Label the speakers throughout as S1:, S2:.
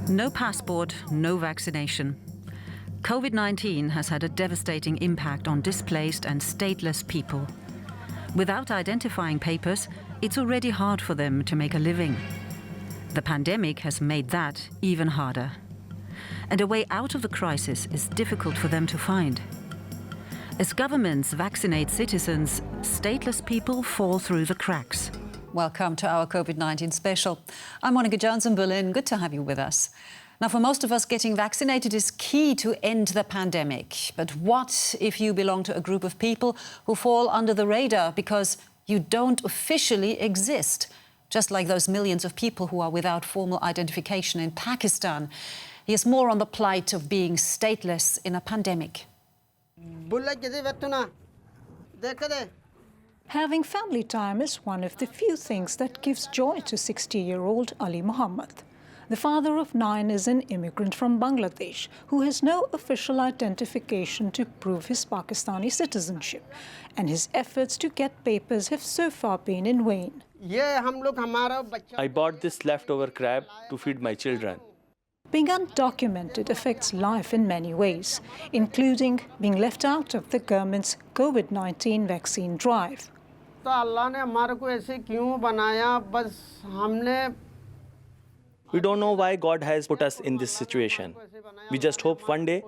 S1: No passport, no vaccination. COVID-19 has had a devastating impact on displaced and stateless people. Without identifying papers, it's already hard for them to make a living. The pandemic has made that even harder. And a way out of the crisis is difficult for them to find. As governments vaccinate citizens, stateless people fall through the cracks.
S2: Welcome to our COVID-19 special. I'm Monica Jones in Berlin. Good to have you with us. Now, for most of us, getting vaccinated is key to end the pandemic. But what if you belong to a group of people who fall under the radar because you don't officially exist? Just like those millions of people who are without formal identification in Pakistan. Here's more on the plight of being stateless in a pandemic.
S3: Having family time is one of the few things that gives joy to 60-year-old Ali Muhammad. The father of 9 is an immigrant from Bangladesh who has no official identification to prove his Pakistani citizenship, and his efforts to get papers have so far been in vain.
S4: I bought this leftover crab to feed my children.
S3: Being undocumented affects life in many ways, including being left out of the government's COVID-19 vaccine drive.
S4: We don't know why God has put us in this situation. We just hope one day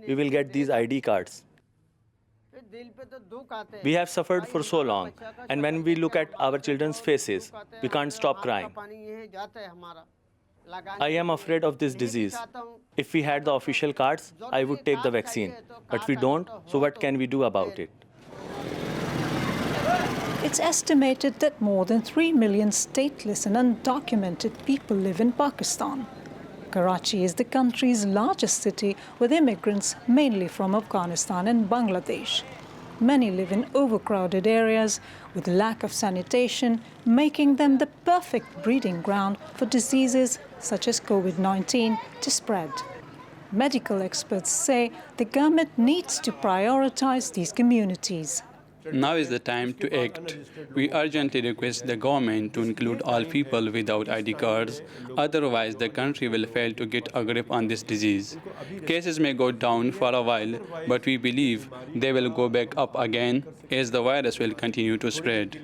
S4: we will get these ID cards. We have suffered for so long, and when we look at our children's faces, we can't stop crying. I am afraid of this disease. If we had the official cards, I would take the vaccine. But we don't, so what can we do about it?
S3: It's estimated that more than 3 million stateless and undocumented people live in Pakistan. Karachi is the country's largest city, with immigrants mainly from Afghanistan and Bangladesh. Many live in overcrowded areas with lack of sanitation, making them the perfect breeding ground for diseases such as COVID-19 to spread. Medical experts say the government needs to prioritize these communities.
S5: Now is the time to act. We urgently request the government to include all people without ID cards. Otherwise, the country will fail to get a grip on this disease. Cases may go down for a while, but we believe they will go back up again as the virus will continue to spread.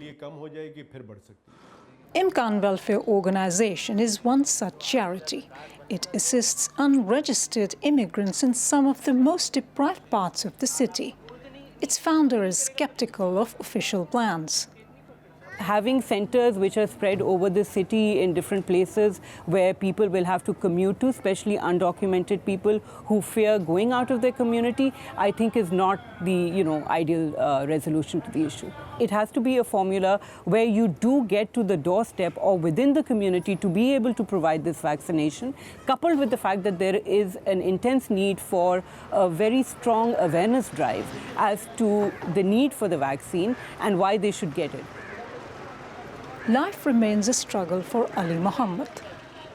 S3: Imkan Welfare Organization is one such charity. It assists unregistered immigrants in some of the most deprived parts of the city. Its founder is skeptical of official plans.
S6: Having centers which are spread over the city in different places where people will have to commute to, especially undocumented people who fear going out of their community, I think is not the ideal resolution to the issue. It has to be a formula where you do get to the doorstep or within the community to be able to provide this vaccination, coupled with the fact that there is an intense need for a very strong awareness drive as to the need for the vaccine and why they should get it.
S3: Life remains a struggle for Ali Muhammad,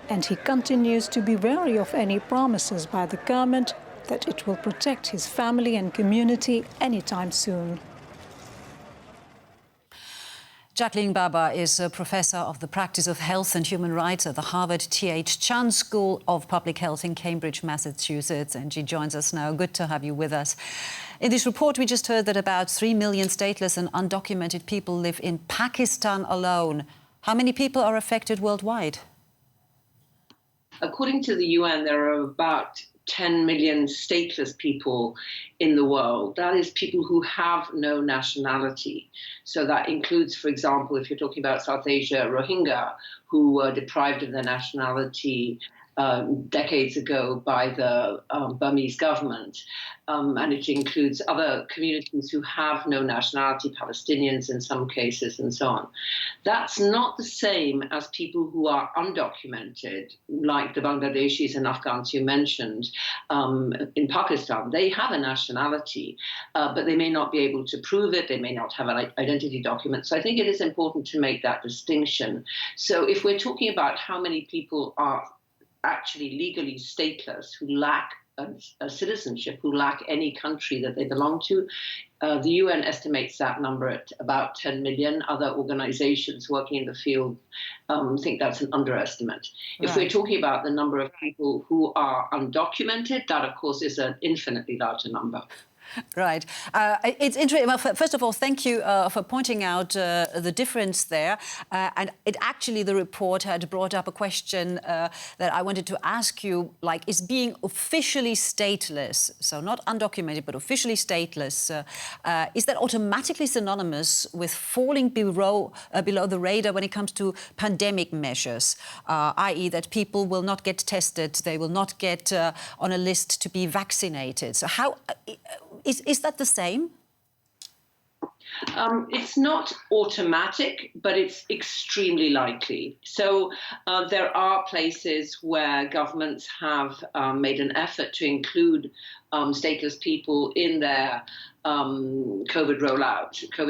S3: and he continues to be wary of any promises by the government that it will protect his family and community anytime soon.
S2: Jacqueline Baba is a professor of the practice of health and human rights at the Harvard T.H. Chan School of Public Health in Cambridge, Massachusetts, and she joins us now. Good to have you with us. In this report, we just heard that about 3 million stateless and undocumented people live in Pakistan alone. How many people are affected worldwide?
S7: According to the UN, there are about 10 million stateless people in the world. That is people who have no nationality. So that includes, for example, if you're talking about South Asia, Rohingya, who were deprived of their nationality decades ago by the Burmese government. And it includes other communities who have no nationality, Palestinians in some cases, and so on. That's not the same as people who are undocumented, like the Bangladeshis and Afghans you mentioned in Pakistan. They have a nationality, but they may not be able to prove it. They may not have an identity document. So I think it is important to make that distinction. So if we're talking about how many people are actually legally stateless, who lack a citizenship, who lack any country that they belong to. The UN estimates that number at about 10 million. Other organizations working in the field think that's an underestimate. If we're talking about the number of people who are undocumented, that, of course, is an infinitely larger number.
S2: Right. It's interesting. Well, first of all, thank you for pointing out the difference there. And the report had brought up a question that I wanted to ask you, like, is being officially stateless, so not undocumented, but officially stateless, is that automatically synonymous with falling below the radar when it comes to pandemic measures, i.e. that people will not get tested, they will not get on a list to be vaccinated? So how... Is that the same?
S7: It's not automatic, but it's extremely likely. So there are places where governments have made an effort to include stateless people in their COVID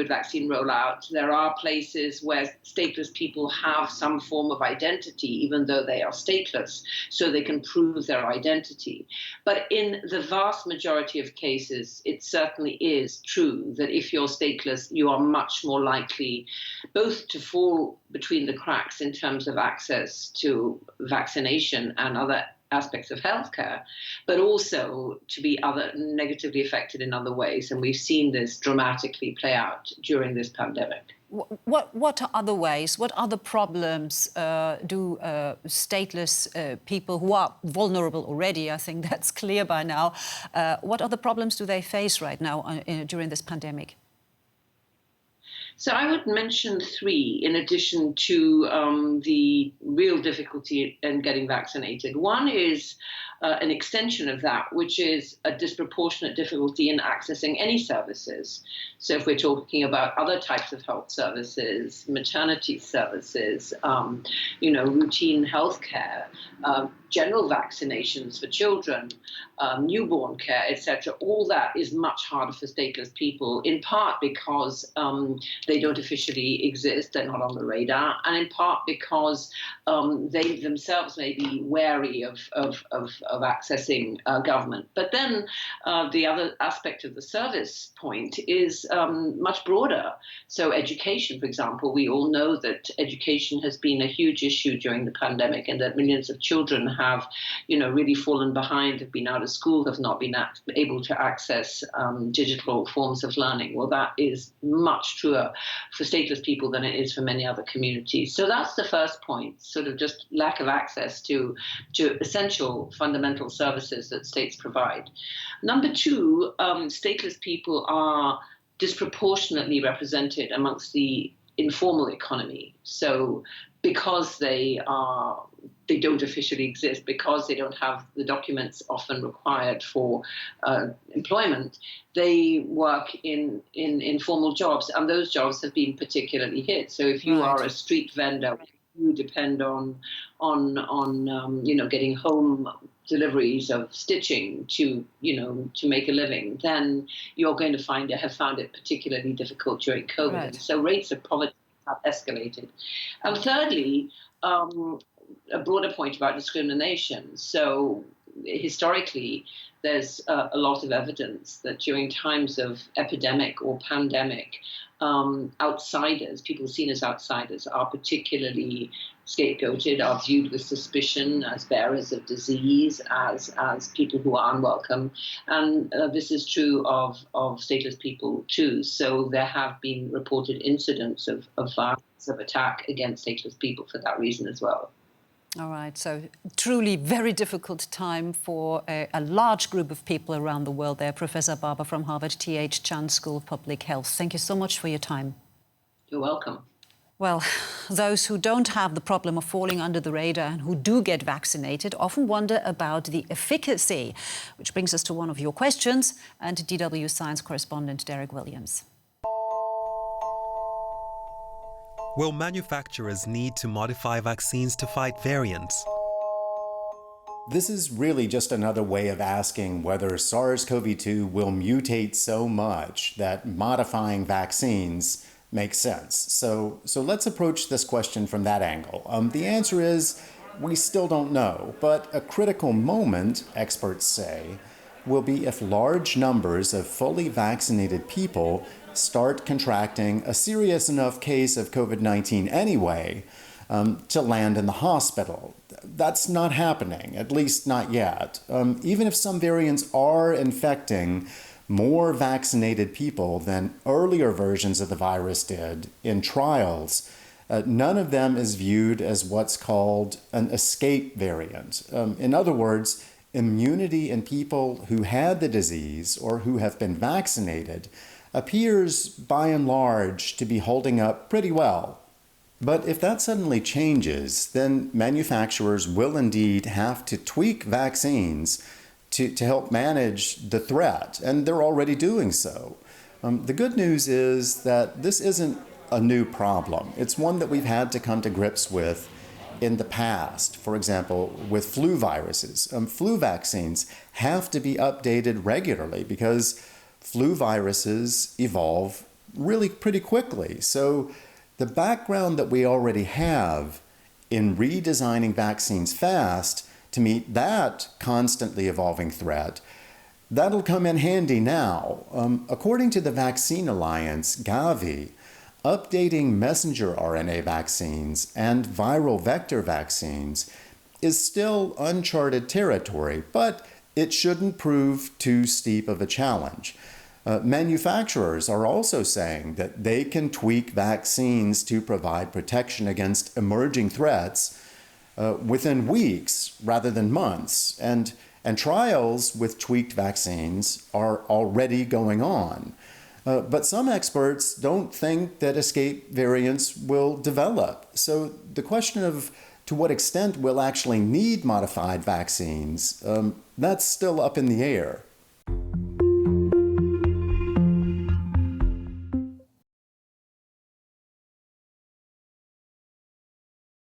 S7: vaccine rollout. There are places where stateless people have some form of identity, even though they are stateless, so they can prove their identity. But in the vast majority of cases, it certainly is true that if you're stateless, you are much more likely both to fall between the cracks in terms of access to vaccination and other aspects of healthcare, but also to be negatively affected in other ways. And we've seen this dramatically play out during this pandemic.
S2: What are other ways? What other problems do stateless people who are vulnerable already, I think that's clear by now, what other problems do they face right now during this pandemic?
S7: So I would mention three in addition to the real difficulty in getting vaccinated. One is an extension of that, which is a disproportionate difficulty in accessing any services. So if we're talking about other types of health services, maternity services, routine healthcare, general vaccinations for children, newborn care, etc., all that is much harder for stateless people, in part because they don't officially exist, they're not on the radar, and in part because they themselves may be wary of accessing government. But then the other aspect of the service point is much broader. So education, for example, we all know that education has been a huge issue during the pandemic, and that millions of children have, really fallen behind, have been out of school, have not been able to access digital forms of learning. Well, that is much truer for stateless people than it is for many other communities. So that's the first point, sort of just lack of access to essential fundamental services that states provide. Number two, stateless people are disproportionately represented amongst the informal economy. So because they don't officially exist, because they don't have the documents often required for employment, they work in informal jobs, and those jobs have been particularly hit. So if you are a street vendor, you depend on getting home deliveries of stitching to make a living, then you're going to have found it particularly difficult during COVID. Right. So rates of poverty have escalated. And thirdly, a broader point about discrimination. So historically, there's a lot of evidence that during times of epidemic or pandemic, outsiders, people seen as outsiders, are particularly scapegoated, are viewed with suspicion as bearers of disease, as people who are unwelcome. And this is true of stateless people too. So there have been reported incidents of violence, of attack against stateless people for that reason as well.
S2: All right, so truly very difficult time for a large group of people around the world there. Professor Baba from Harvard T.H. Chan School of Public Health, thank you so much for your time.
S7: You're welcome.
S2: Well, those who don't have the problem of falling under the radar and who do get vaccinated often wonder about the efficacy, which brings us to one of your questions and DW Science correspondent Derek Williams.
S8: Will manufacturers need to modify vaccines to fight variants?
S9: This is really just another way of asking whether SARS-CoV-2 will mutate so much that modifying vaccines makes sense. So let's approach this question from that angle. The answer is we still don't know, but a critical moment, experts say, will be if large numbers of fully vaccinated people start contracting a serious enough case of COVID-19 anyway to land in the hospital. That's not happening, at least not yet. Even if some variants are infecting more vaccinated people than earlier versions of the virus did in trials, none of them is viewed as what's called an escape variant. In other words, immunity in people who had the disease or who have been vaccinated appears by and large to be holding up pretty well. But if that suddenly changes, then manufacturers will indeed have to tweak vaccines to help manage the threat, and they're already doing so. The good news is that this isn't a new problem. It's one that we've had to come to grips with in the past. For example, with flu viruses. Flu vaccines have to be updated regularly because flu viruses evolve really pretty quickly. So the background that we already have in redesigning vaccines fast to meet that constantly evolving threat, that'll come in handy now. According to the Vaccine Alliance, Gavi, updating messenger RNA vaccines and viral vector vaccines is still uncharted territory, but it shouldn't prove too steep of a challenge. Manufacturers are also saying that they can tweak vaccines to provide protection against emerging threats within weeks rather than months, and trials with tweaked vaccines are already going on. But some experts don't think that escape variants will develop. So the question of to what extent we'll actually need modified vaccines, that's still up in the air.